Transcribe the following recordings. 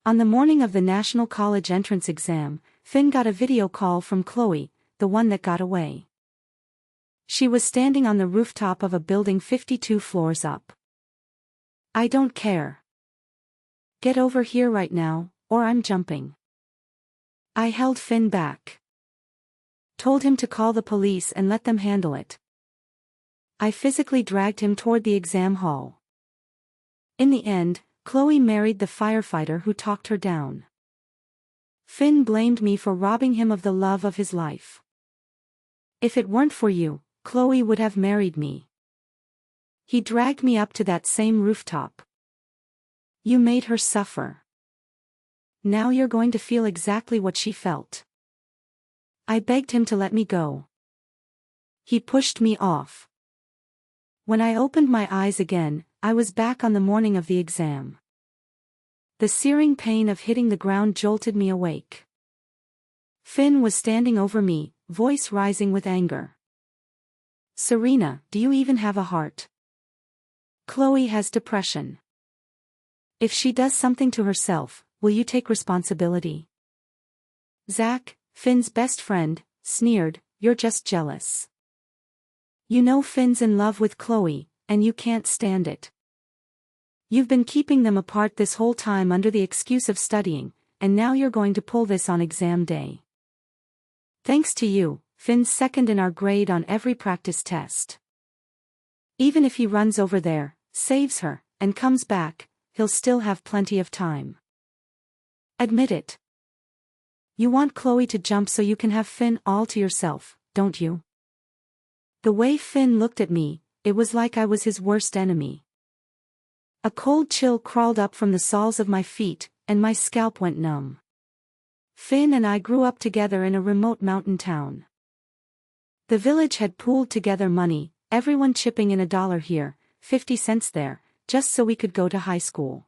On the morning of the National College entrance exam, Finn got a video call from Chloe, the one that got away. She was standing on the rooftop of a building 52 floors up. "I don't care. Get over here right now, or I'm jumping." I held Finn back. Told him to call the police and let them handle it. I physically dragged him toward the exam hall. In the end, Chloe married the firefighter who talked her down. Finn blamed me for robbing him of the love of his life. "If it weren't for you, Chloe would have married me." He dragged me up to that same rooftop. "You made her suffer. Now you're going to feel exactly what she felt." I begged him to let me go. He pushed me off. When I opened my eyes again, I was back on the morning of the exam. The searing pain of hitting the ground jolted me awake. Finn was standing over me, voice rising with anger. "Serena, do you even have a heart? Chloe has depression. If she does something to herself, will you take responsibility?" Zach, Finn's best friend, sneered, "You're just jealous. You know Finn's in love with Chloe, and you can't stand it. You've been keeping them apart this whole time under the excuse of studying, and now you're going to pull this on exam day. Thanks to you, Finn's second in our grade on every practice test. Even if he runs over there, saves her, and comes back, he'll still have plenty of time. Admit it. You want Chloe to jump so you can have Finn all to yourself, don't you?" The way Finn looked at me, it was like I was his worst enemy. A cold chill crawled up from the soles of my feet, and my scalp went numb. Finn and I grew up together in a remote mountain town. The village had pooled together money, everyone chipping in $1 here, 50 cents there, just so we could go to high school.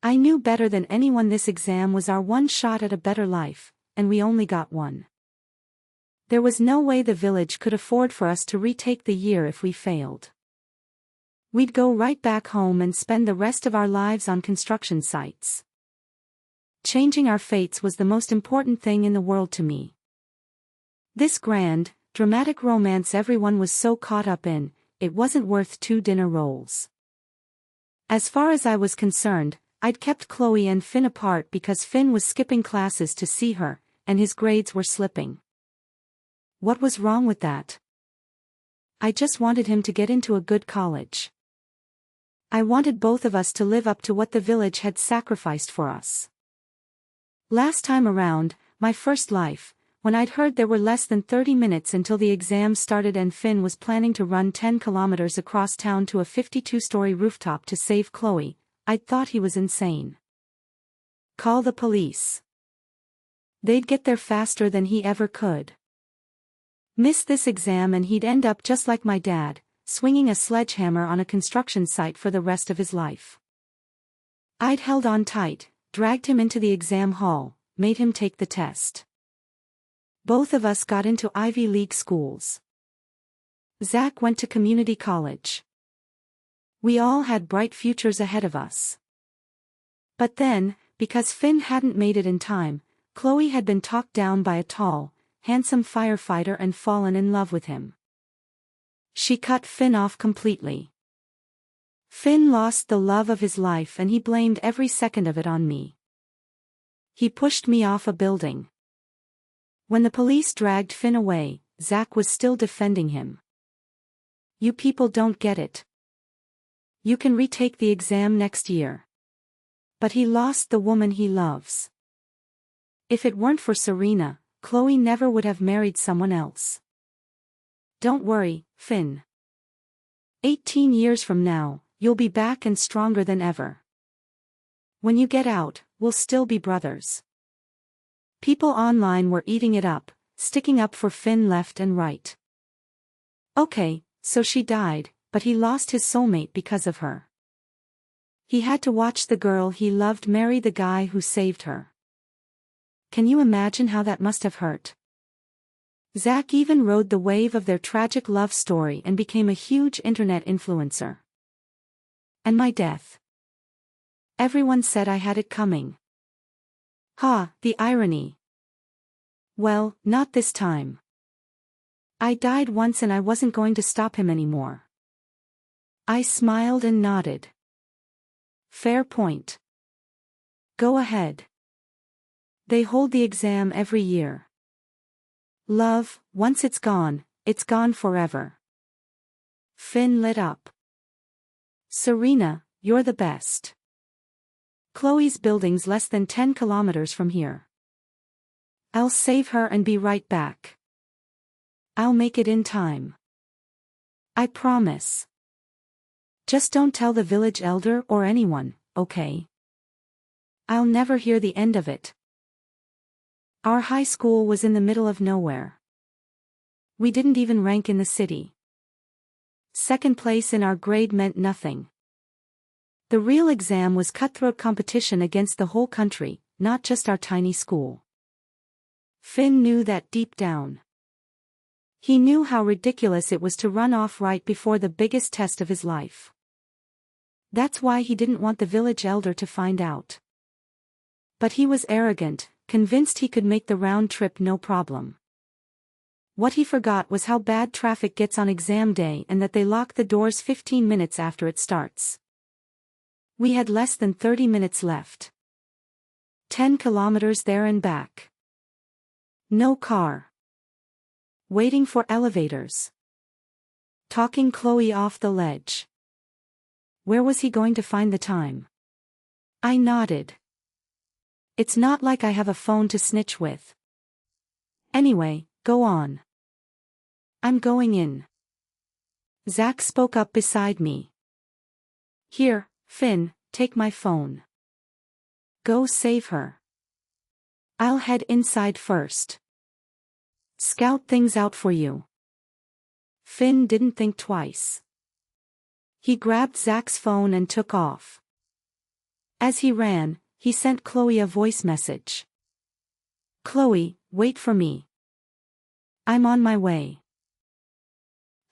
I knew better than anyone this exam was our one shot at a better life, and we only got one. There was no way the village could afford for us to retake the year if we failed. We'd go right back home and spend the rest of our lives on construction sites. Changing our fates was the most important thing in the world to me. This grand, dramatic romance everyone was so caught up in, it wasn't worth 2 dinner rolls. As far as I was concerned, I'd kept Chloe and Finn apart because Finn was skipping classes to see her, and his grades were slipping. What was wrong with that? I just wanted him to get into a good college. I wanted both of us to live up to what the village had sacrificed for us. Last time around, my first life, when I'd heard there were less than 30 minutes until the exam started and Finn was planning to run 10 kilometers across town to a 52-story rooftop to save Chloe, I'd thought he was insane. Call the police. They'd get there faster than he ever could. Miss this exam and he'd end up just like my dad, swinging a sledgehammer on a construction site for the rest of his life. I'd held on tight, dragged him into the exam hall, made him take the test. Both of us got into Ivy League schools. Zach went to community college. We all had bright futures ahead of us. But then, because Finn hadn't made it in time, Chloe had been talked down by a tall, handsome firefighter and fallen in love with him. She cut Finn off completely. Finn lost the love of his life and he blamed every second of it on me. He pushed me off a building. When the police dragged Finn away, Zach was still defending him. "You people don't get it. You can retake the exam next year." But he lost the woman he loves. If it weren't for Serena, Chloe never would have married someone else. Don't worry, Finn. 18 years from now, you'll be back and stronger than ever. When you get out, we'll still be brothers. People online were eating it up, sticking up for Finn left and right. Okay, so she died, but he lost his soulmate because of her. He had to watch the girl he loved marry the guy who saved her. Can you imagine how that must have hurt? Zach even rode the wave of their tragic love story and became a huge internet influencer. And my death. Everyone said I had it coming. Ha, the irony. Well, not this time. I died once and I wasn't going to stop him anymore. I smiled and nodded. Fair point. Go ahead. They hold the exam every year. Love, once it's gone forever. Finn lit up. Serena, you're the best. Chloe's building's less than 10 kilometers from here. I'll save her and be right back. I'll make it in time. I promise. Just don't tell the village elder or anyone, okay? I'll never hear the end of it. Our high school was in the middle of nowhere. We didn't even rank in the city. Second place in our grade meant nothing. The real exam was cutthroat competition against the whole country, not just our tiny school. Finn knew that deep down. He knew how ridiculous it was to run off right before the biggest test of his life. That's why he didn't want the village elder to find out. But he was arrogant, convinced he could make the round trip no problem. What he forgot was how bad traffic gets on exam day and that they lock the doors 15 minutes after it starts. We had less than 30 minutes left. 10 kilometers there and back. No car. Waiting for elevators. Talking Chloe off the ledge. Where was he going to find the time? I nodded. It's not like I have a phone to snitch with. Anyway, go on. I'm going in. Zach spoke up beside me. Here, Finn, take my phone. Go save her. I'll head inside first. Scout things out for you. Finn didn't think twice. He grabbed Zach's phone and took off. As he ran, he sent Chloe a voice message. Chloe, wait for me. I'm on my way.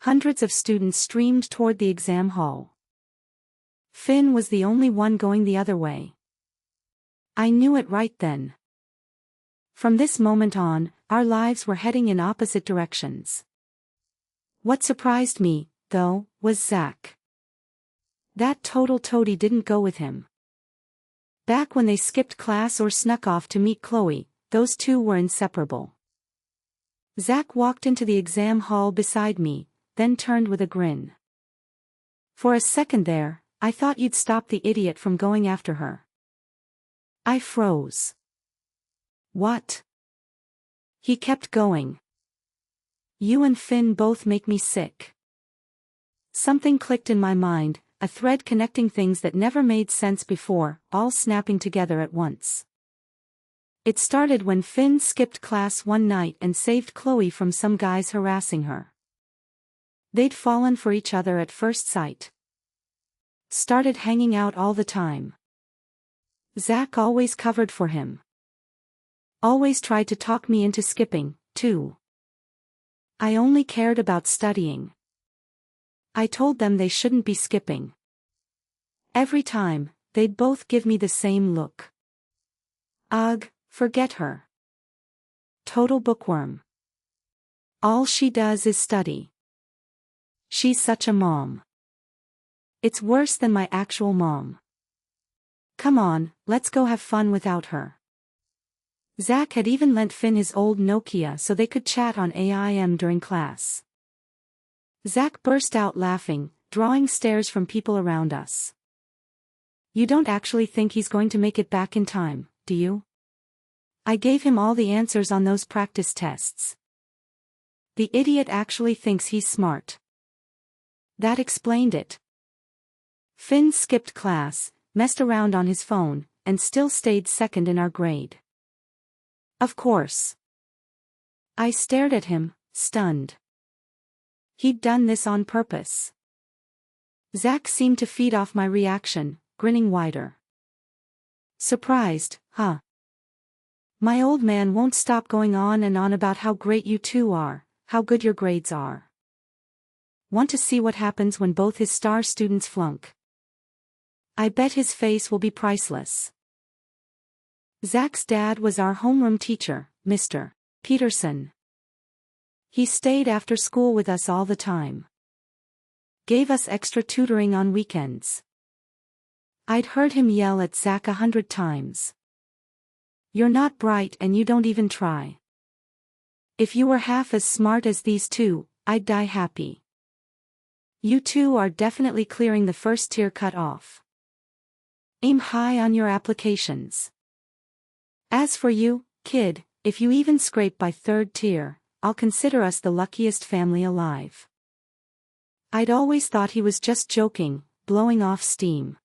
Hundreds of students streamed toward the exam hall. Finn was the only one going the other way. I knew it right then. From this moment on, our lives were heading in opposite directions. What surprised me, though, was Zach. That total toady didn't go with him. Back when they skipped class or snuck off to meet Chloe, those two were inseparable. Zach walked into the exam hall beside me, then turned with a grin. For a second there, I thought you'd stop the idiot from going after her. I froze. What? He kept going. You and Finn both make me sick. Something clicked in my mind, a thread connecting things that never made sense before, all snapping together at once. It started when Finn skipped class one night and saved Chloe from some guys harassing her. They'd fallen for each other at first sight. Started hanging out all the time. Zach always covered for him. Always tried to talk me into skipping, too. I only cared about studying. I told them they shouldn't be skipping. Every time, they'd both give me the same look. Ugh, forget her. Total bookworm. All she does is study. She's such a mom. It's worse than my actual mom. Come on, let's go have fun without her. Zach had even lent Finn his old Nokia so they could chat on AIM during class. Zach burst out laughing, drawing stares from people around us. You don't actually think he's going to make it back in time, do you? I gave him all the answers on those practice tests. The idiot actually thinks he's smart. That explained it. Finn skipped class, messed around on his phone, and still stayed second in our grade. Of course. I stared at him, stunned. He'd done this on purpose. Zach seemed to feed off my reaction, grinning wider. Surprised, huh? My old man won't stop going on and on about how great you two are, how good your grades are. Want to see what happens when both his star students flunk? I bet his face will be priceless. Zach's dad was our homeroom teacher, Mr. Peterson. He stayed after school with us all the time. Gave us extra tutoring on weekends. I'd heard him yell at Zach 100 times. "You're not bright and you don't even try. If you were half as smart as these two, I'd die happy. You two are definitely clearing the first tier cut off. Aim high on your applications. As for you, kid, if you even scrape by third tier, I'll consider us the luckiest family alive." I'd always thought he was just joking, blowing off steam.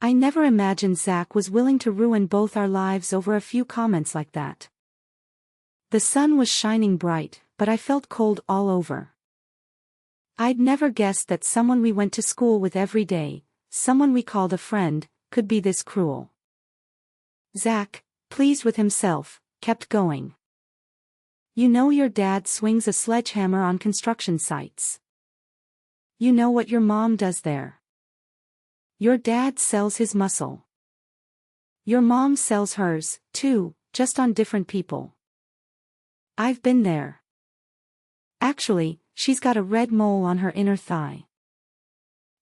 I never imagined Zach was willing to ruin both our lives over a few comments like that. The sun was shining bright, but I felt cold all over. I'd never guessed that someone we went to school with every day, someone we called a friend, could be this cruel. Zach, pleased with himself, kept going. "You know your dad swings a sledgehammer on construction sites. You know what your mom does there. Your dad sells his muscle. Your mom sells hers, too, just on different people. I've been there. Actually, she's got a red mole on her inner thigh.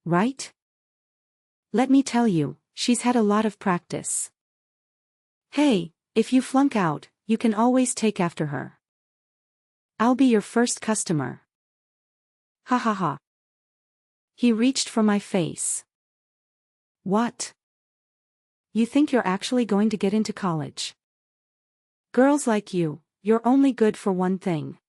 Right? Let me tell you, she's had a lot of practice. Hey, if you flunk out, you can always take after her. I'll be your first customer." Ha ha ha. He reached for my face. "What? You think you're actually going to get into college? Girls like you, you're only good for one thing."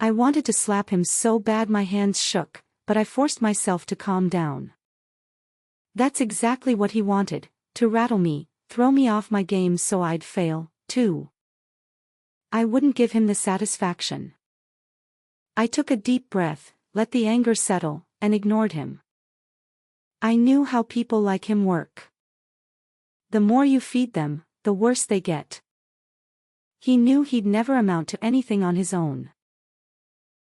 I wanted to slap him so bad my hands shook, but I forced myself to calm down. That's exactly what he wanted, to rattle me, throw me off my game so I'd fail, too. I wouldn't give him the satisfaction. I took a deep breath, let the anger settle, and ignored him. I knew how people like him work. The more you feed them, the worse they get. He knew he'd never amount to anything on his own.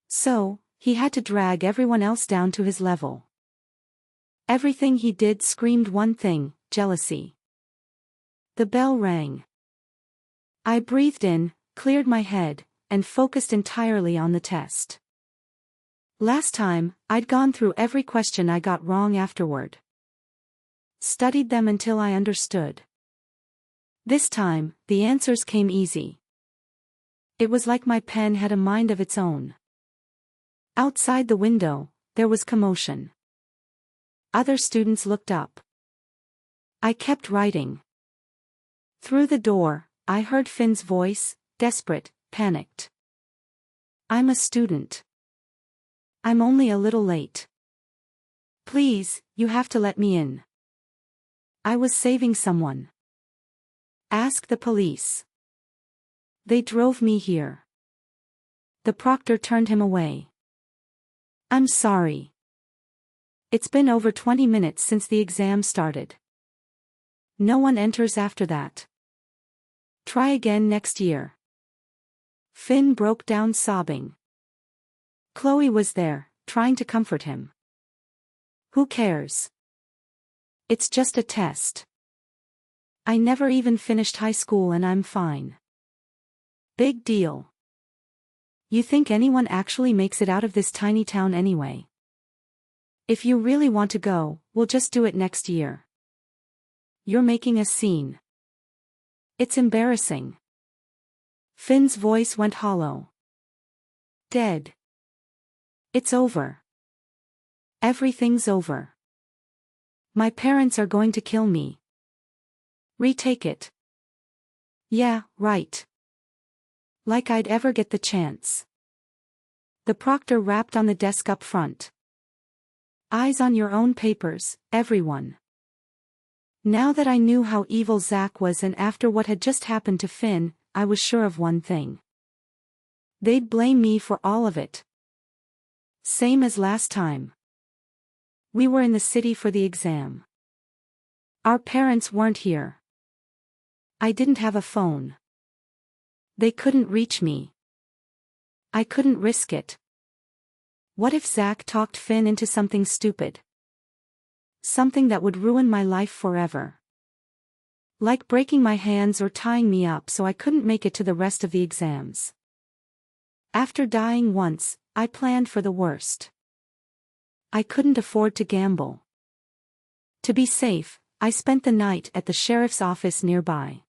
So, he had to drag everyone else down to his level. Everything he did screamed one thing: jealousy. The bell rang. I breathed in, cleared my head, and focused entirely on the test. Last time, I'd gone through every question I got wrong afterward. Studied them until I understood. This time, the answers came easy. It was like my pen had a mind of its own. Outside the window, there was commotion. Other students looked up. I kept writing. Through the door, I heard Finn's voice, desperate, panicked. "I'm a student. I'm only a little late. Please, you have to let me in. I was saving someone. Ask the police. They drove me here." The proctor turned him away. "I'm sorry. It's been over 20 minutes since the exam started. No one enters after that. Try again next year." Finn broke down sobbing. Chloe was there, trying to comfort him. "Who cares? It's just a test. I never even finished high school and I'm fine. Big deal. You think anyone actually makes it out of this tiny town anyway? If you really want to go, we'll just do it next year. You're making a scene. It's embarrassing." Finn's voice went hollow. "Dead. It's over. Everything's over. My parents are going to kill me. Retake it." "Yeah, right. Like I'd ever get the chance." The proctor rapped on the desk up front. "Eyes on your own papers, everyone." Now that I knew how evil Zach was and after what had just happened to Finn, I was sure of one thing. They'd blame me for all of it. Same as last time. We were in the city for the exam. Our parents weren't here. I didn't have a phone. They couldn't reach me. I couldn't risk it. What if Zach talked Finn into something stupid? Something that would ruin my life forever. Like breaking my hands or tying me up so I couldn't make it to the rest of the exams. After dying once, I planned for the worst. I couldn't afford to gamble. To be safe, I spent the night at the sheriff's office nearby.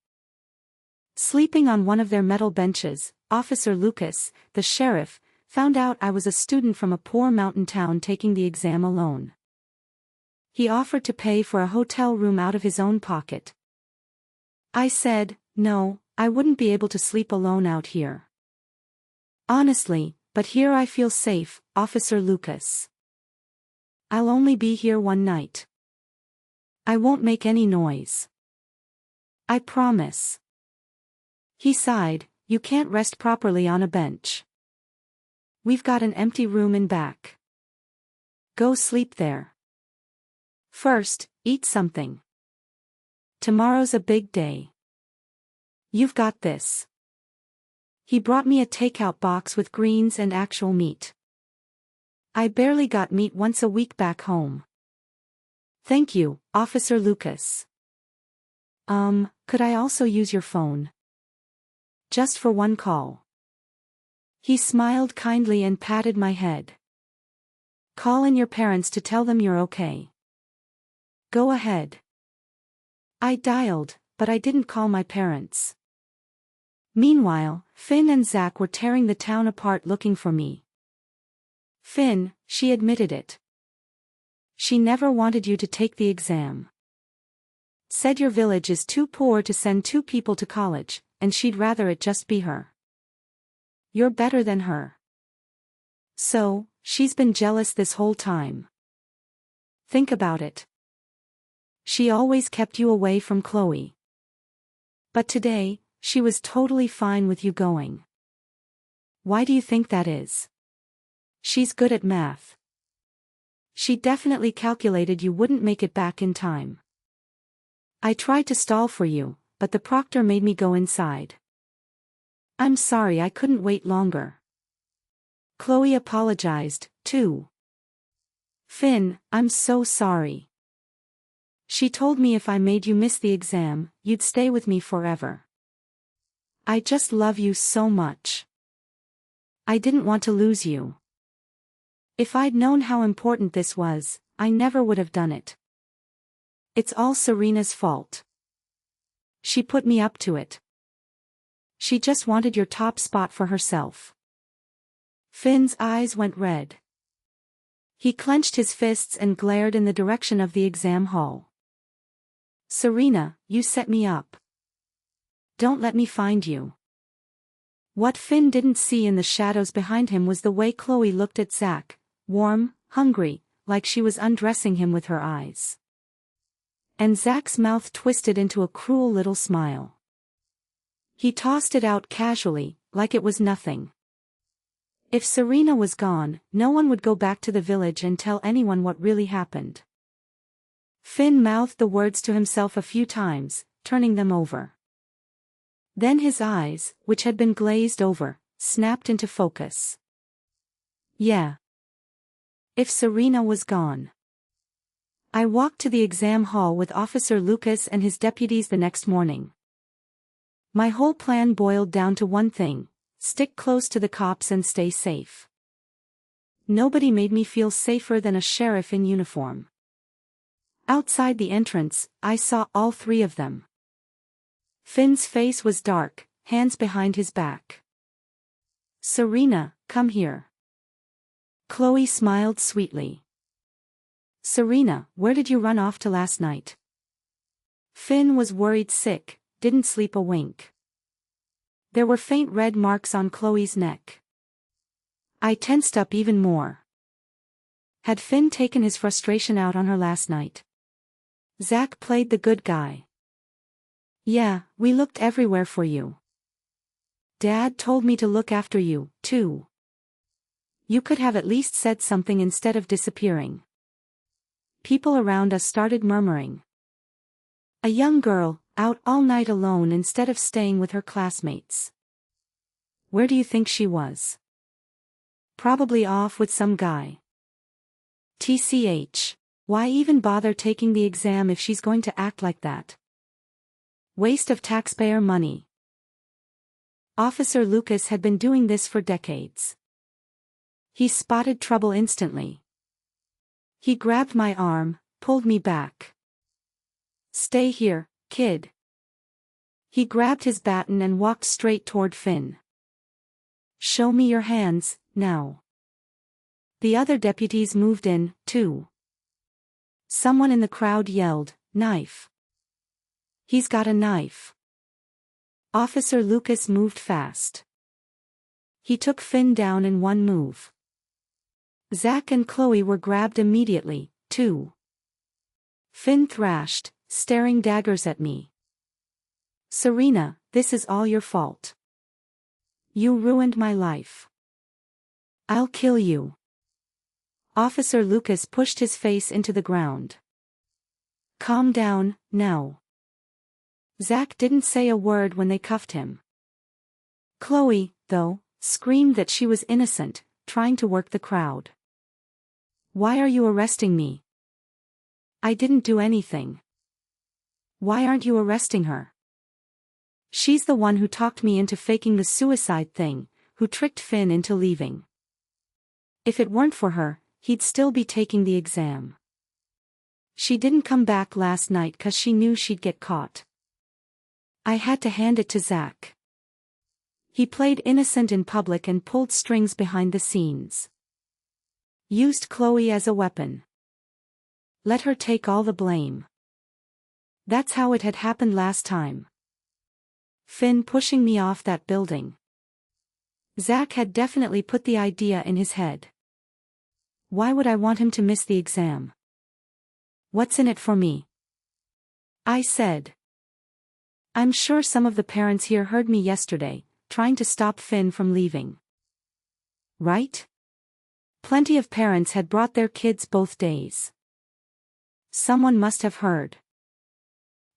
Sleeping on one of their metal benches, Officer Lucas, the sheriff, found out I was a student from a poor mountain town taking the exam alone. He offered to pay for a hotel room out of his own pocket. I said, no, I wouldn't be able to sleep alone out here. Honestly, but here I feel safe, Officer Lucas. I'll only be here one night. I won't make any noise. I promise. He sighed, you can't rest properly on a bench. We've got an empty room in back. Go sleep there. First, eat something. Tomorrow's a big day. You've got this. He brought me a takeout box with greens and actual meat. I barely got meat once a week back home. Thank you, Officer Lucas. Could I also use your phone? Just for one call. He smiled kindly and patted my head. Call in your parents to tell them you're okay. Go ahead. I dialed, but I didn't call my parents. Meanwhile, Finn and Zach were tearing the town apart looking for me. Finn, she admitted it. She never wanted you to take the exam. Said your village is too poor to send 2 people to college, and she'd rather it just be her. You're better than her. So, she's been jealous this whole time. Think about it. She always kept you away from Chloe. But today, she was totally fine with you going. Why do you think that is? She's good at math. She definitely calculated you wouldn't make it back in time. I tried to stall for you, but the proctor made me go inside. I'm sorry I couldn't wait longer. Chloe apologized, too. Finn, I'm so sorry. She told me if I made you miss the exam, you'd stay with me forever. I just love you so much. I didn't want to lose you. If I'd known how important this was, I never would have done it. It's all Serena's fault. She put me up to it. She just wanted your top spot for herself. Finn's eyes went red. He clenched his fists and glared in the direction of the exam hall. Serena, you set me up. Don't let me find you. What Finn didn't see in the shadows behind him was the way Chloe looked at Zach, warm, hungry, like she was undressing him with her eyes. And Zach's mouth twisted into a cruel little smile. He tossed it out casually, like it was nothing. If Serena was gone, no one would go back to the village and tell anyone what really happened. Finn mouthed the words to himself a few times, turning them over. Then his eyes, which had been glazed over, snapped into focus. Yeah. If Serena was gone. I walked to the exam hall with Officer Lucas and his deputies the next morning. My whole plan boiled down to one thing: stick close to the cops and stay safe. Nobody made me feel safer than a sheriff in uniform. Outside the entrance, I saw all 3 of them. Finn's face was dark, hands behind his back. Serena, come here. Chloe smiled sweetly. Serena, where did you run off to last night? Finn was worried sick, didn't sleep a wink. There were faint red marks on Chloe's neck. I tensed up even more. Had Finn taken his frustration out on her last night? Zach played the good guy. Yeah, we looked everywhere for you. Dad told me to look after you, too. You could have at least said something instead of disappearing. People around us started murmuring. A young girl, out all night alone instead of staying with her classmates. Where do you think she was? Probably off with some guy. TCH. Why even bother taking the exam if she's going to act like that? Waste of taxpayer money. Officer Lucas had been doing this for decades. He spotted trouble instantly. He grabbed my arm, pulled me back. "Stay here, kid." He grabbed his baton and walked straight toward Finn. "Show me your hands, now." The other deputies moved in, too. Someone in the crowd yelled, "Knife! He's got a knife." Officer Lucas moved fast. He took Finn down in one move. Zach and Chloe were grabbed immediately, too. Finn thrashed, staring daggers at me. "Serena, this is all your fault. You ruined my life. I'll kill you." Officer Lucas pushed his face into the ground. "Calm down, now." Zach didn't say a word when they cuffed him. Chloe, though, screamed that she was innocent, trying to work the crowd. "Why are you arresting me? I didn't do anything." "Why aren't you arresting her? She's the one who talked me into faking the suicide thing, who tricked Finn into leaving. If it weren't for her, he'd still be taking the exam. She didn't come back last night 'cause she knew she'd get caught. I had to hand it to Zach. He played innocent in public and pulled strings behind the scenes. Used Chloe as a weapon. Let her take all the blame. That's how it had happened last time. Finn pushing me off that building. Zach had definitely put the idea in his head. Why would I want him to miss the exam? What's in it for me? I said. I'm sure some of the parents here heard me yesterday, trying to stop Finn from leaving. Right? Plenty of parents had brought their kids both days. Someone must have heard.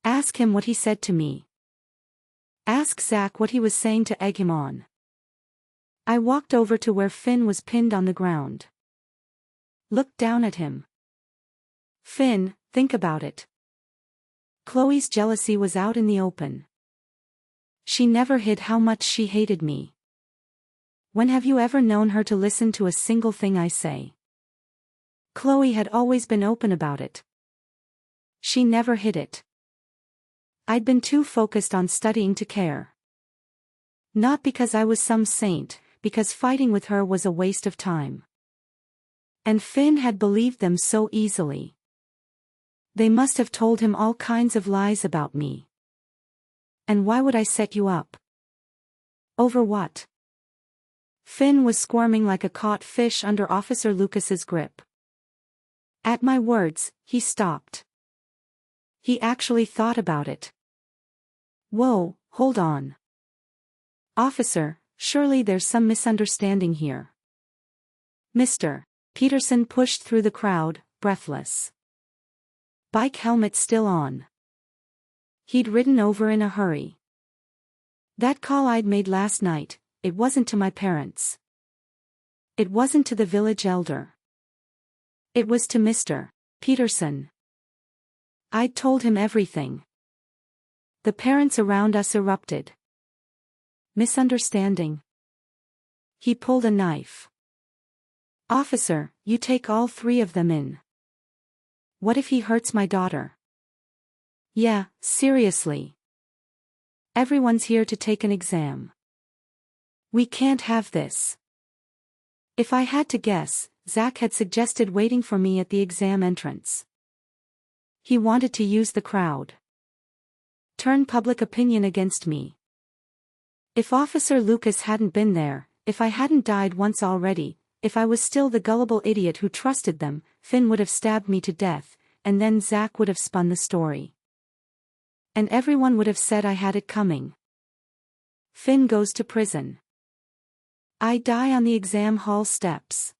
Ask him what he said to me. Ask Zach what he was saying to egg him on. I walked over to where Finn was pinned on the ground. Looked down at him. Finn, think about it. Chloe's jealousy was out in the open. She never hid how much she hated me. When have you ever known her to listen to a single thing I say? Chloe had always been open about it. She never hid it. I'd been too focused on studying to care. Not because I was some saint, because fighting with her was a waste of time. And Finn had believed them so easily. They must have told him all kinds of lies about me. And why would I set you up? Over what? Finn was squirming like a caught fish under Officer Lucas's grip. At my words, he stopped. He actually thought about it. Whoa, hold on. Officer, surely there's some misunderstanding here. Mr. Peterson pushed through the crowd, breathless. Bike helmet still on. He'd ridden over in a hurry. That call I'd made last night, it wasn't to my parents. It wasn't to the village elder. It was to Mr. Peterson. I'd told him everything. The parents around us erupted. Misunderstanding. He pulled a knife. Officer, you take all three of them in. What if he hurts my daughter? Yeah, seriously. Everyone's here to take an exam. We can't have this. If I had to guess, Zach had suggested waiting for me at the exam entrance. He wanted to use the crowd. Turn public opinion against me. If Officer Lucas hadn't been there, if I hadn't died once already, if I was still the gullible idiot who trusted them, Finn would have stabbed me to death, and then Zach would have spun the story. And everyone would have said I had it coming. Finn goes to prison. I die on the exam hall steps.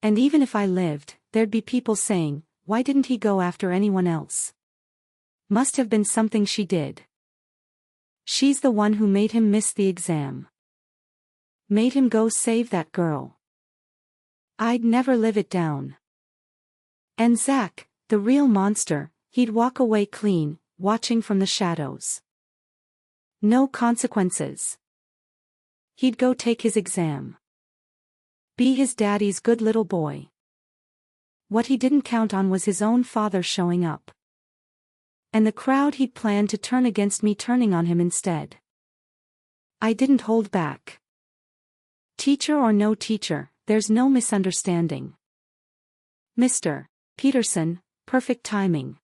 And even if I lived, there'd be people saying, why didn't he go after anyone else? Must have been something she did. She's the one who made him miss the exam. Made him go save that girl. I'd never live it down. And Zach, the real monster, he'd walk away clean, watching from the shadows. No consequences. He'd go take his exam. Be his daddy's good little boy. What he didn't count on was his own father showing up. And the crowd he'd planned to turn against me turning on him instead. I didn't hold back. Teacher or no teacher, there's no misunderstanding. Mr. Peterson, perfect timing.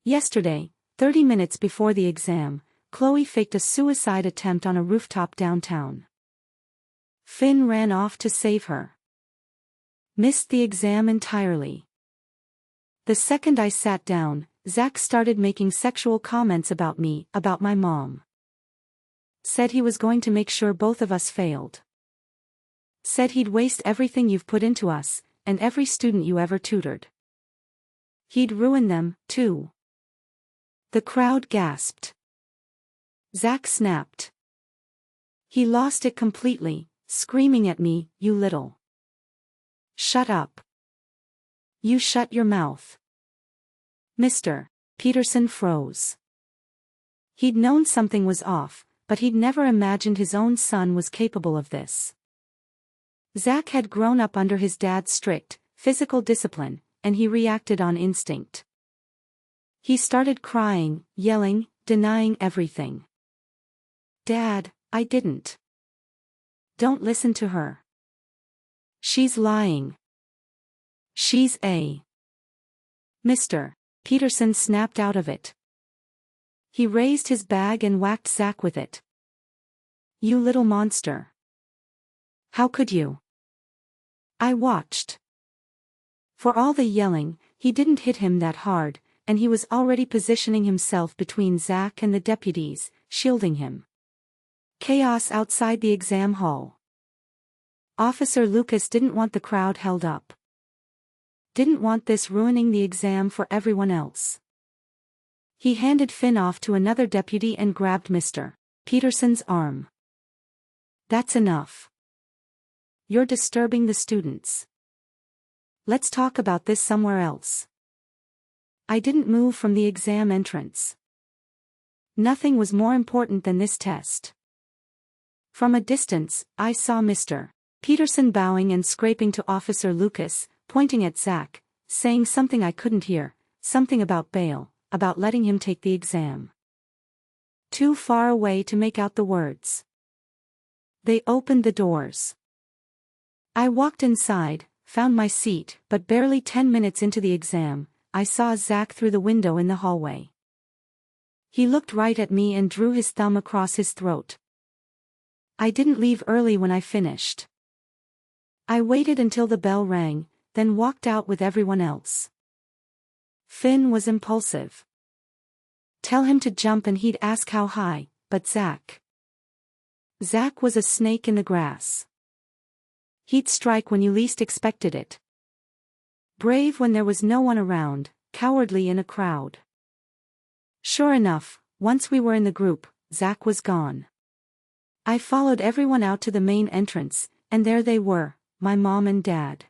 Yesterday, 30 minutes before the exam, Chloe faked a suicide attempt on a rooftop downtown. Finn ran off to save her. Missed the exam entirely. The second I sat down, Zach started making sexual comments about me, about my mom. Said he was going to make sure both of us failed. Said he'd waste everything you've put into us, and every student you ever tutored. He'd ruin them, too. The crowd gasped. Zach snapped. He lost it completely, screaming at me, "You little. Shut up. You shut your mouth." Mr. Peterson froze. He'd known something was off, but he'd never imagined his own son was capable of this. Zach had grown up under his dad's strict, physical discipline, and he reacted on instinct. He started crying, yelling, denying everything. "Dad, I didn't. Don't listen to her. She's lying. She's a..." Mr. Peterson snapped out of it. He raised his bag and whacked Zach with it. "You little monster. How could you?" I watched. For all the yelling, he didn't hit him that hard, and he was already positioning himself between Zach and the deputies, shielding him. Chaos outside the exam hall. Officer Lucas didn't want the crowd held up. Didn't want this ruining the exam for everyone else. He handed Finn off to another deputy and grabbed Mr. Peterson's arm. "That's enough. You're disturbing the students. Let's talk about this somewhere else." I didn't move from the exam entrance. Nothing was more important than this test. From a distance, I saw Mr. Peterson bowing and scraping to Officer Lucas, pointing at Zach, saying something I couldn't hear, something about bail, about letting him take the exam. Too far away to make out the words. They opened the doors. I walked inside, found my seat, but barely 10 minutes into the exam, I saw Zach through the window in the hallway. He looked right at me and drew his thumb across his throat. I didn't leave early when I finished. I waited until the bell rang, then walked out with everyone else. Finn was impulsive. Tell him to jump and he'd ask how high, but Zach was a snake in the grass. He'd strike when you least expected it. Brave when there was no one around, cowardly in a crowd. Sure enough, once we were in the group, Zach was gone. I followed everyone out to the main entrance, and there they were, my mom and dad.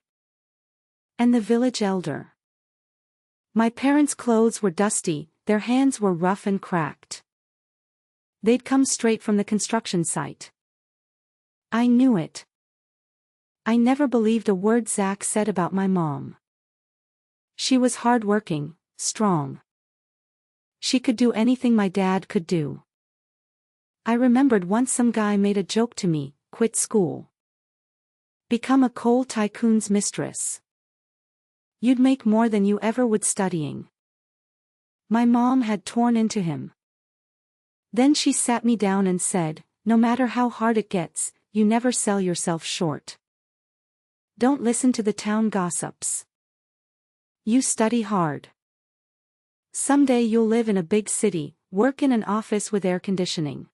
And the village elder. My parents' clothes were dusty, their hands were rough and cracked. They'd come straight from the construction site. I knew it. I never believed a word Zach said about my mom. She was hardworking, strong. She could do anything my dad could do. I remembered once some guy made a joke to me, quit school. Become a coal tycoon's mistress. You'd make more than you ever would studying. My mom had torn into him. Then she sat me down and said, "No matter how hard it gets, you never sell yourself short. Don't listen to the town gossips. You study hard. Someday you'll live in a big city, work in an office with air conditioning.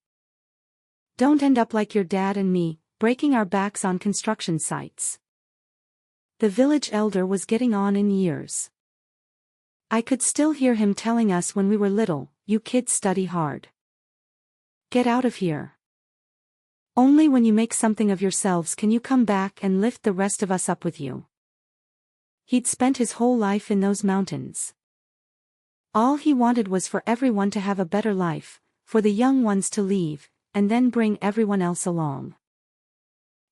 Don't end up like your dad and me, breaking our backs on construction sites." The village elder was getting on in years. I could still hear him telling us when we were little, "You kids study hard. Get out of here. Only when you make something of yourselves can you come back and lift the rest of us up with you." He'd spent his whole life in those mountains. All he wanted was for everyone to have a better life, for the young ones to leave, and then bring everyone else along.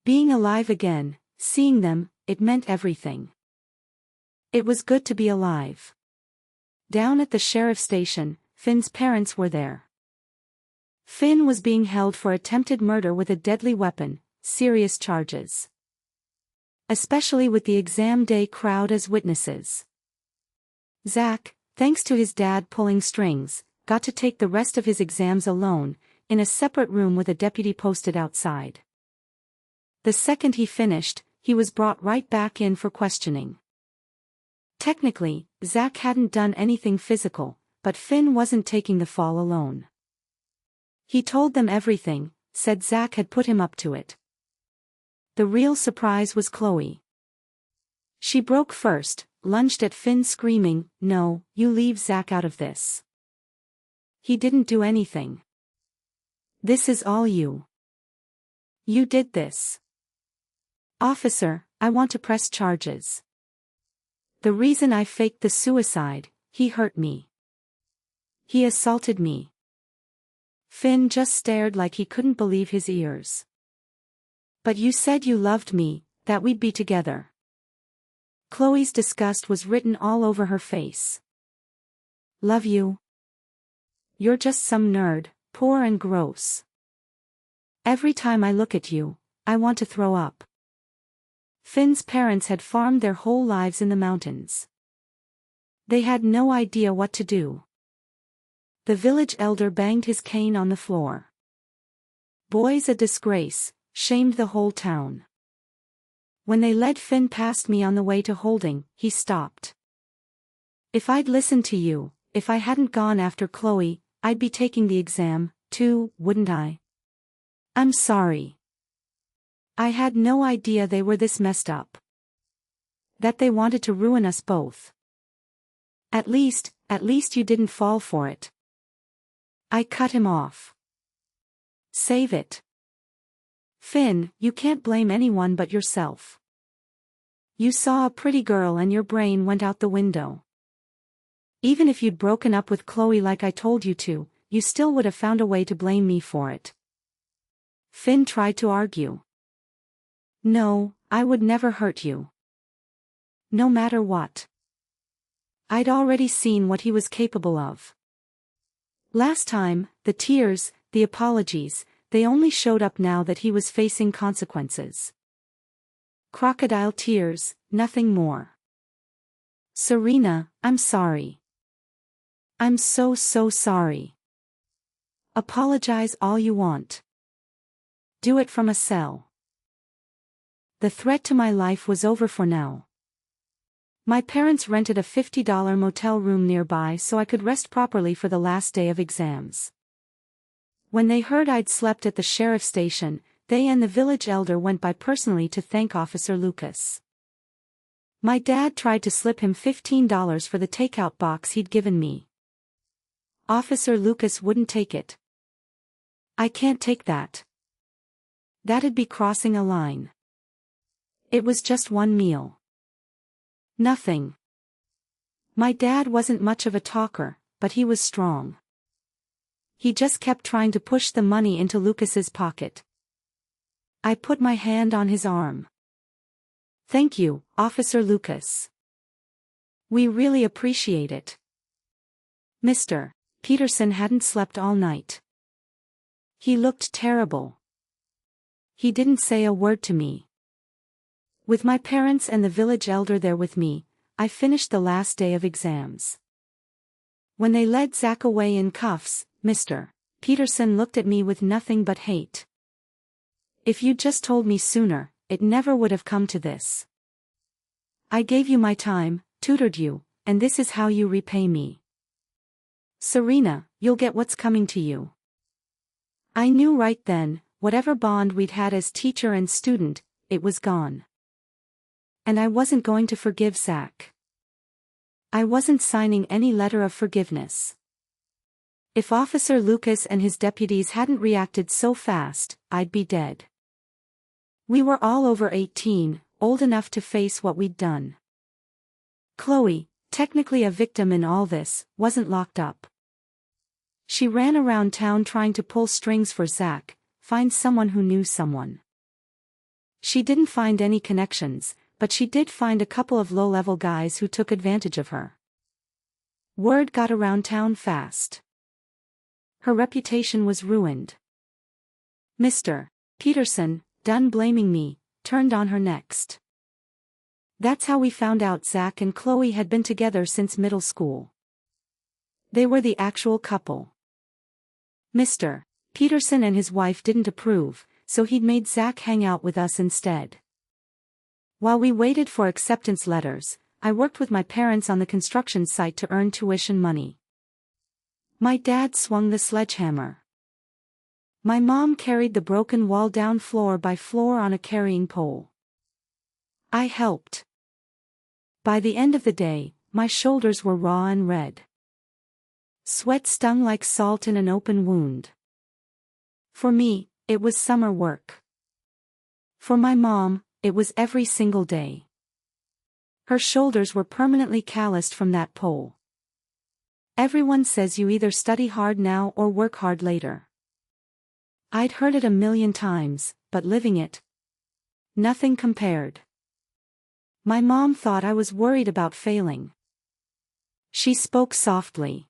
Being alive again, seeing them, it meant everything. It was good to be alive. Down at the sheriff's station, Finn's parents were there. Finn was being held for attempted murder with a deadly weapon, serious charges. Especially with the exam day crowd as witnesses. Zach, thanks to his dad pulling strings, got to take the rest of his exams alone, in a separate room with a deputy posted outside. The second he finished, he was brought right back in for questioning. Technically, Zach hadn't done anything physical, but Finn wasn't taking the fall alone. He told them everything, said Zach had put him up to it. The real surprise was Chloe. She broke first, lunged at Finn screaming, "No, you leave Zach out of this. He didn't do anything. This is all you. You did this. Officer, I want to press charges. The reason I faked the suicide, he hurt me. He assaulted me." Finn just stared like he couldn't believe his ears. "But you said you loved me, that we'd be together." Chloe's disgust was written all over her face. "Love you? You're just some nerd, poor and gross. Every time I look at you, I want to throw up." Finn's parents had farmed their whole lives in the mountains. They had no idea what to do. The village elder banged his cane on the floor. "Boy's a disgrace, shamed the whole town." When they led Finn past me on the way to holding, he stopped. "If I'd listened to you, if I hadn't gone after Chloe, I'd be taking the exam, too, wouldn't I? I'm sorry. I had no idea they were this messed up. That they wanted to ruin us both. At least you didn't fall for it." I cut him off. "Save it. Finn, you can't blame anyone but yourself. You saw a pretty girl and your brain went out the window. Even if you'd broken up with Chloe like I told you to, you still would have found a way to blame me for it." Finn tried to argue. "No, I would never hurt you. No matter what. I'd already seen what he was capable of. Last time, the tears, the apologies, they only showed up now that he was facing consequences. Crocodile tears, nothing more. Serena, I'm sorry. I'm so sorry. Apologize all you want. Do it from a cell. The threat to my life was over for now. My parents rented a $50 motel room nearby so I could rest properly for the last day of exams. When they heard I'd slept at the sheriff's station, they and the village elder went by personally to thank Officer Lucas. My dad tried to slip him $15 for the takeout box he'd given me. Officer Lucas wouldn't take it. "I can't take that. That'd be crossing a line. It was just one meal. Nothing." My dad wasn't much of a talker, but he was strong. He just kept trying to push the money into Lucas's pocket. I put my hand on his arm. "Thank you, Officer Lucas. We really appreciate it." Mr. Peterson hadn't slept all night. He looked terrible. He didn't say a word to me. With my parents and the village elder there with me, I finished the last day of exams. When they led Zach away in cuffs, Mr. Peterson looked at me with nothing but hate. "If you'd just told me sooner, it never would have come to this. I gave you my time, tutored you, and this is how you repay me. Serena, you'll get what's coming to you." I knew right then, whatever bond we'd had as teacher and student, it was gone. And I wasn't going to forgive Zach. I wasn't signing any letter of forgiveness. If Officer Lucas and his deputies hadn't reacted so fast, I'd be dead. We were all over 18, old enough to face what we'd done. Chloe, technically a victim in all this, wasn't locked up. She ran around town trying to pull strings for Zach, find someone who knew someone. She didn't find any connections, but she did find a couple of low-level guys who took advantage of her. Word got around town fast. Her reputation was ruined. Mr. Peterson, done blaming me, turned on her next. That's how we found out Zach and Chloe had been together since middle school. They were the actual couple. Mr. Peterson and his wife didn't approve, so he'd made Zach hang out with us instead. While we waited for acceptance letters, I worked with my parents on the construction site to earn tuition money. My dad swung the sledgehammer. My mom carried the broken wall down floor by floor on a carrying pole. I helped. By the end of the day, my shoulders were raw and red. Sweat stung like salt in an open wound. For me, it was summer work. For my mom, it was every single day. Her shoulders were permanently calloused from that pole. Everyone says you either study hard now or work hard later. I'd heard it a million times, but living it, nothing compared. My mom thought I was worried about failing. She spoke softly.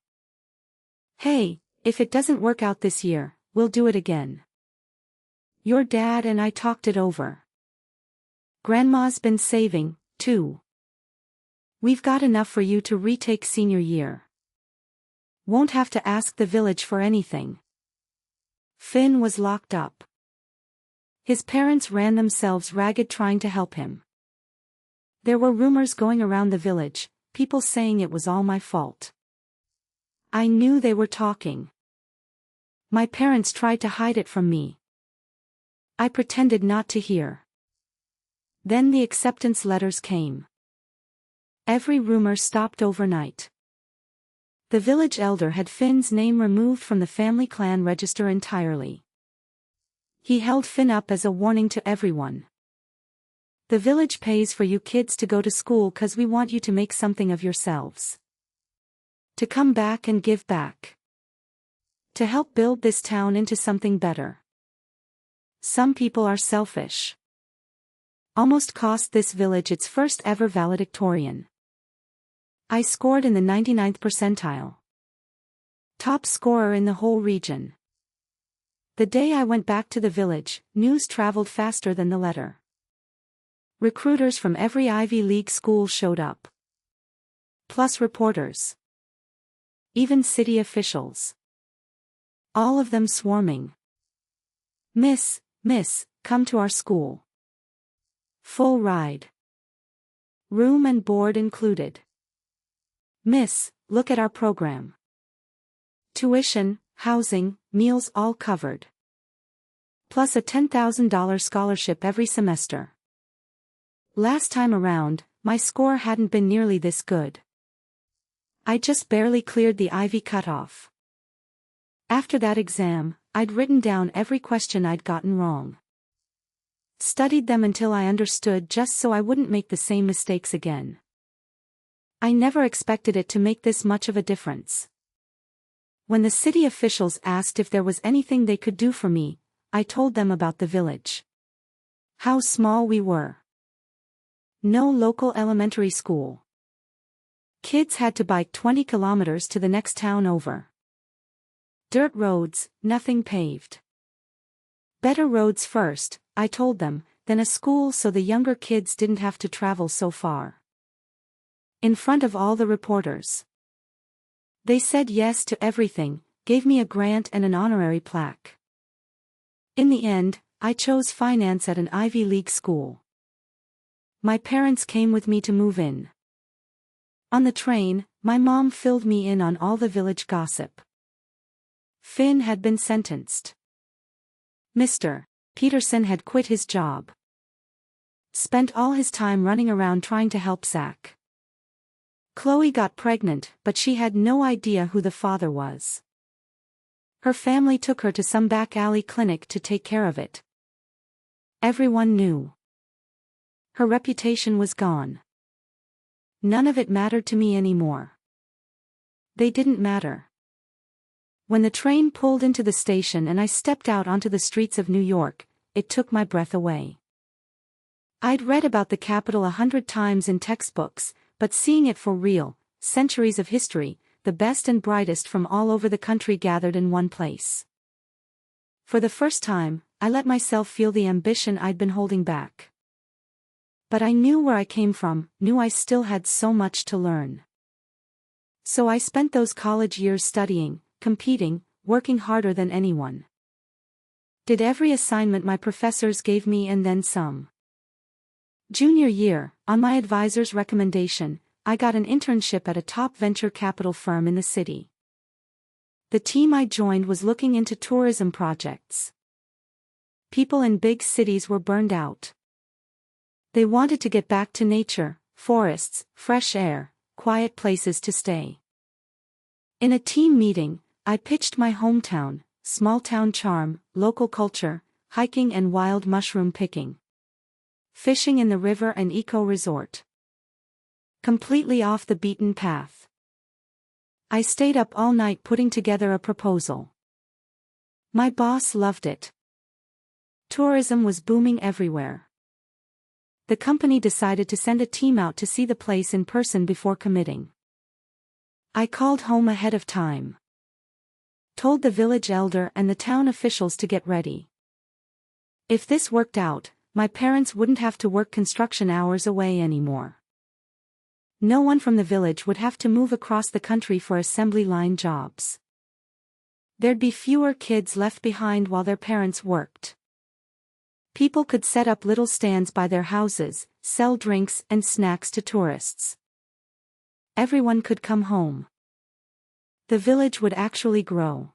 Hey, if it doesn't work out this year, we'll do it again. Your dad and I talked it over. Grandma's been saving, too. We've got enough for you to retake senior year. Won't have to ask the village for anything. Finn was locked up. His parents ran themselves ragged trying to help him. There were rumors going around the village, people saying it was all my fault. I knew they were talking. My parents tried to hide it from me. I pretended not to hear. Then the acceptance letters came. Every rumor stopped overnight. The village elder had Finn's name removed from the family clan register entirely. He held Finn up as a warning to everyone. The village pays for you kids to go to school 'cause we want you to make something of yourselves. To come back and give back. To help build this town into something better. Some people are selfish. Almost cost this village its first ever valedictorian. I scored in the 99th percentile. Top scorer in the whole region. The day I went back to the village, news traveled faster than the letter. Recruiters from every Ivy League school showed up. Plus reporters. Even city officials. All of them swarming. Miss, come to our school. Full ride. Room and board included. Miss, look at our program. Tuition, housing, meals all covered. Plus a $10,000 scholarship every semester. Last time around, my score hadn't been nearly this good. I just barely cleared the Ivy cutoff. After that exam, I'd written down every question I'd gotten wrong. Studied them until I understood just so I wouldn't make the same mistakes again. I never expected it to make this much of a difference. When the city officials asked if there was anything they could do for me, I told them about the village. How small we were. No local elementary school. Kids had to bike 20 kilometers to the next town over. Dirt roads, nothing paved. Better roads first, I told them, then a school so the younger kids didn't have to travel so far. In front of all the reporters. They said yes to everything, gave me a grant and an honorary plaque. In the end, I chose finance at an Ivy League school. My parents came with me to move in. On the train, my mom filled me in on all the village gossip. Finn had been sentenced. Mr. Peterson had quit his job. Spent all his time running around trying to help Zach. Chloe got pregnant, but she had no idea who the father was. Her family took her to some back alley clinic to take care of it. Everyone knew. Her reputation was gone. None of it mattered to me anymore. They didn't matter. When the train pulled into the station and I stepped out onto the streets of New York, it took my breath away. I'd read about the capital 100 times in textbooks, but seeing it for real, centuries of history, the best and brightest from all over the country gathered in one place. For the first time, I let myself feel the ambition I'd been holding back. But I knew where I came from, knew I still had so much to learn. So I spent those college years studying, competing, working harder than anyone. Did every assignment my professors gave me and then some. Junior year, on my advisor's recommendation, I got an internship at a top venture capital firm in the city. The team I joined was looking into tourism projects. People in big cities were burned out. They wanted to get back to nature, forests, fresh air, quiet places to stay. In a team meeting, I pitched my hometown, small-town charm, local culture, hiking and wild mushroom picking. Fishing in the river and eco-resort. Completely off the beaten path. I stayed up all night putting together a proposal. My boss loved it. Tourism was booming everywhere. The company decided to send a team out to see the place in person before committing. I called home ahead of time. Told the village elder and the town officials to get ready. If this worked out, my parents wouldn't have to work construction hours away anymore. No one from the village would have to move across the country for assembly line jobs. There'd be fewer kids left behind while their parents worked. People could set up little stands by their houses, sell drinks and snacks to tourists. Everyone could come home. The village would actually grow.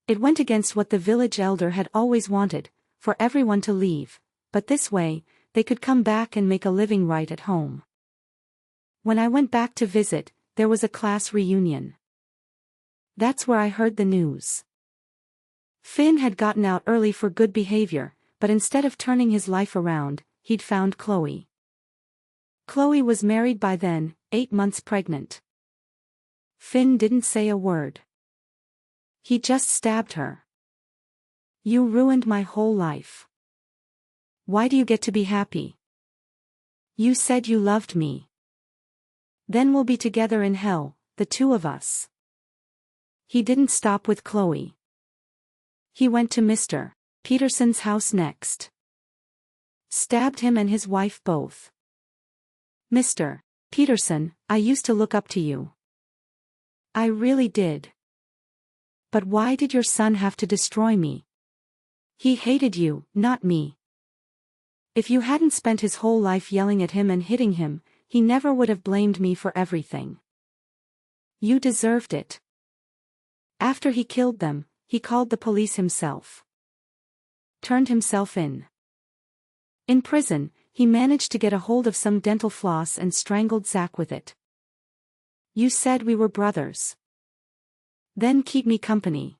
It went against what the village elder had always wanted, for everyone to leave, but this way, they could come back and make a living right at home. When I went back to visit, there was a class reunion. That's where I heard the news. Finn had gotten out early for good behavior, but instead of turning his life around, he'd found Chloe. Chloe was married by then, 8 months pregnant. Finn didn't say a word. He just stabbed her. You ruined my whole life. Why do you get to be happy? You said you loved me. Then we'll be together in hell, the two of us. He didn't stop with Chloe. He went to Mr. Peterson's house next. Stabbed him and his wife both. Mr. Peterson, I used to look up to you. I really did. But why did your son have to destroy me? He hated you, not me. If you hadn't spent his whole life yelling at him and hitting him, he never would have blamed me for everything. You deserved it. After he killed them, he called the police himself. Turned himself in. In prison, he managed to get a hold of some dental floss and strangled Zach with it. You said we were brothers. Then keep me company.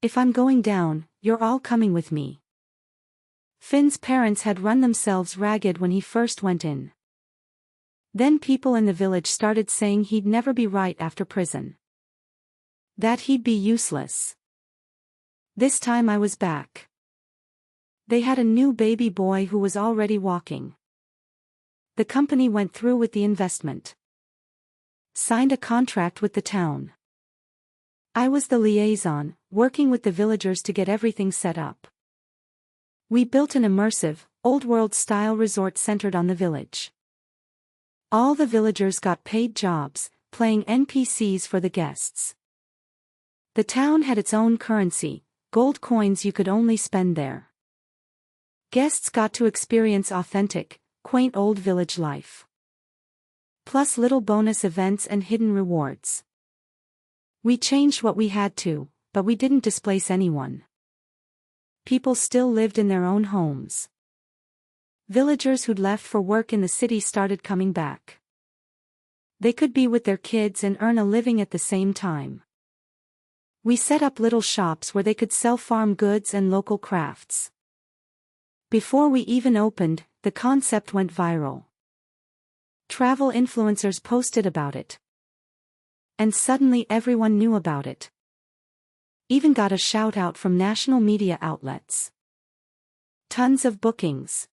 If I'm going down, you're all coming with me. Finn's parents had run themselves ragged when he first went in. Then people in the village started saying he'd never be right after prison. That he'd be useless. This time I was back. They had a new baby boy who was already walking. The company went through with the investment. Signed a contract with the town. I was the liaison, working with the villagers to get everything set up. We built an immersive, old-world-style resort centered on the village. All the villagers got paid jobs, playing NPCs for the guests. The town had its own currency, gold coins you could only spend there. Guests got to experience authentic, quaint old village life. Plus little bonus events and hidden rewards. We changed what we had to, but we didn't displace anyone. People still lived in their own homes. Villagers who'd left for work in the city started coming back. They could be with their kids and earn a living at the same time. We set up little shops where they could sell farm goods and local crafts. Before we even opened, the concept went viral. Travel influencers posted about it. And suddenly everyone knew about it. Even got a shout out from national media outlets. Tons of bookings.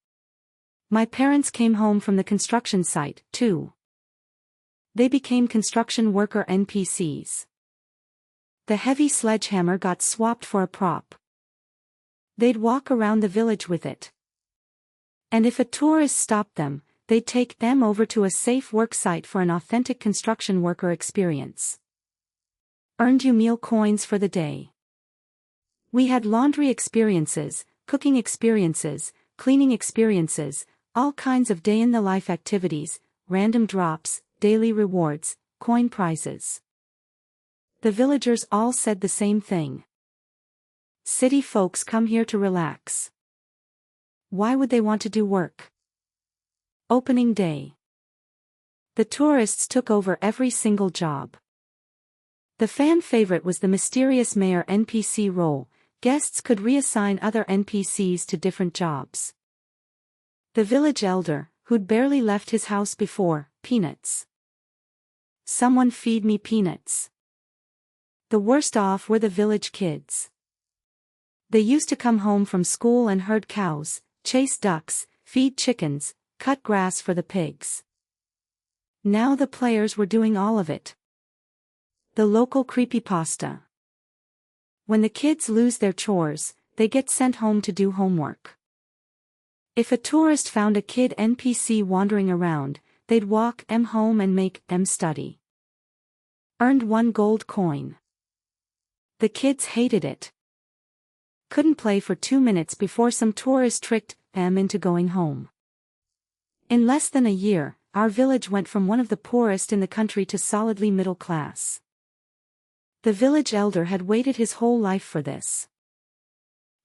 My parents came home from the construction site, too. They became construction worker NPCs. The heavy sledgehammer got swapped for a prop. They'd walk around the village with it. And if a tourist stopped them, they'd take them over to a safe work site for an authentic construction worker experience. Earned you meal coins for the day. We had laundry experiences, cooking experiences, cleaning experiences, all kinds of day-in-the-life activities, random drops, daily rewards, coin prizes. The villagers all said the same thing. City folks come here to relax. Why would they want to do work? Opening day. The tourists took over every single job. The fan favorite was the mysterious mayor NPC role. Guests could reassign other NPCs to different jobs. The village elder, who'd barely left his house before, peanuts. Someone feed me peanuts. The worst off were the village kids. They used to come home from school and herd cows, chase ducks, feed chickens, cut grass for the pigs. Now the players were doing all of it. The local creepypasta. When the kids lose their chores, they get sent home to do homework. If a tourist found a kid NPC wandering around, they'd walk them home and make them study. Earned 1 gold coin. The kids hated it. Couldn't play for 2 minutes before some tourist tricked them into going home. In less than a year, our village went from one of the poorest in the country to solidly middle class. The village elder had waited his whole life for this.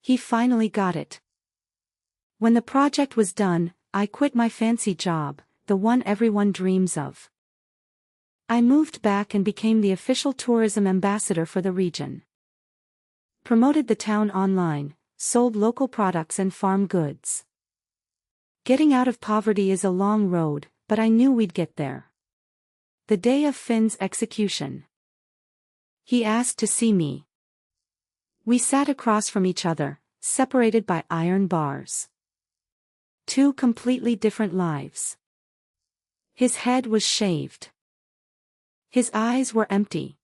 He finally got it. When the project was done, I quit my fancy job, the one everyone dreams of. I moved back and became the official tourism ambassador for the region. Promoted the town online, sold local products and farm goods. Getting out of poverty is a long road, but I knew we'd get there. The day of Finn's execution. He asked to see me. We sat across from each other, separated by iron bars. 2 completely different lives. His head was shaved. His eyes were empty.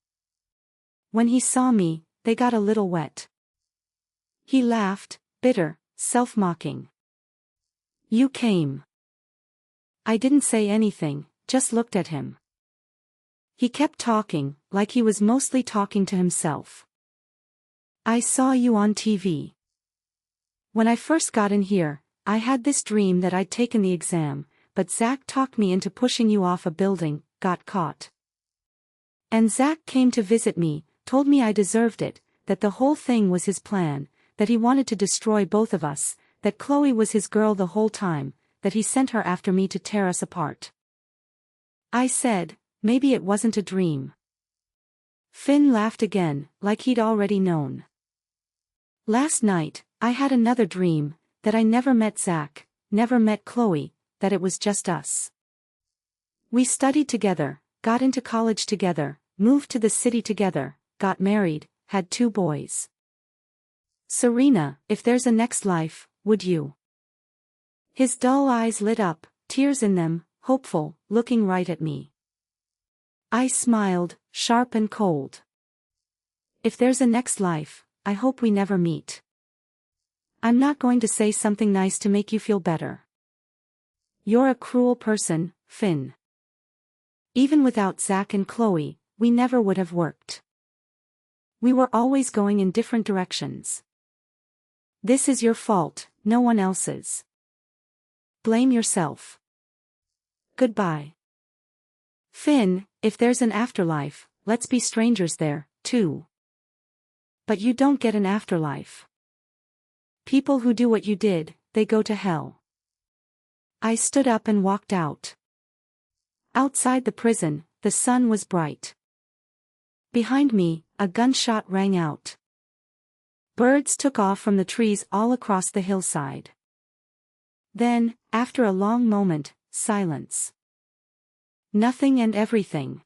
When he saw me, they got a little wet. He laughed, bitter, self-mocking. You came. I didn't say anything, just looked at him. He kept talking, like he was mostly talking to himself. I saw you on TV. When I first got in here, I had this dream that I'd taken the exam, but Zach talked me into pushing you off a building, got caught. And Zach came to visit me, told me I deserved it, that the whole thing was his plan, that he wanted to destroy both of us, that Chloe was his girl the whole time, that he sent her after me to tear us apart. I said, maybe it wasn't a dream. Finn laughed again, like he'd already known. Last night, I had another dream, that I never met Zach, never met Chloe, that it was just us. We studied together, got into college together, moved to the city together, got married, had 2 boys. Serena, if there's a next life, would you? His dull eyes lit up, tears in them, hopeful, looking right at me. I smiled, sharp and cold. If there's a next life, I hope we never meet. I'm not going to say something nice to make you feel better. You're a cruel person, Finn. Even without Zach and Chloe, we never would have worked. We were always going in different directions. This is your fault, no one else's. Blame yourself. Goodbye. Finn, if there's an afterlife, let's be strangers there, too. But you don't get an afterlife. People who do what you did, they go to hell. I stood up and walked out. Outside the prison, the sun was bright. Behind me, a gunshot rang out. Birds took off from the trees all across the hillside. Then, after a long moment, silence. Nothing and everything.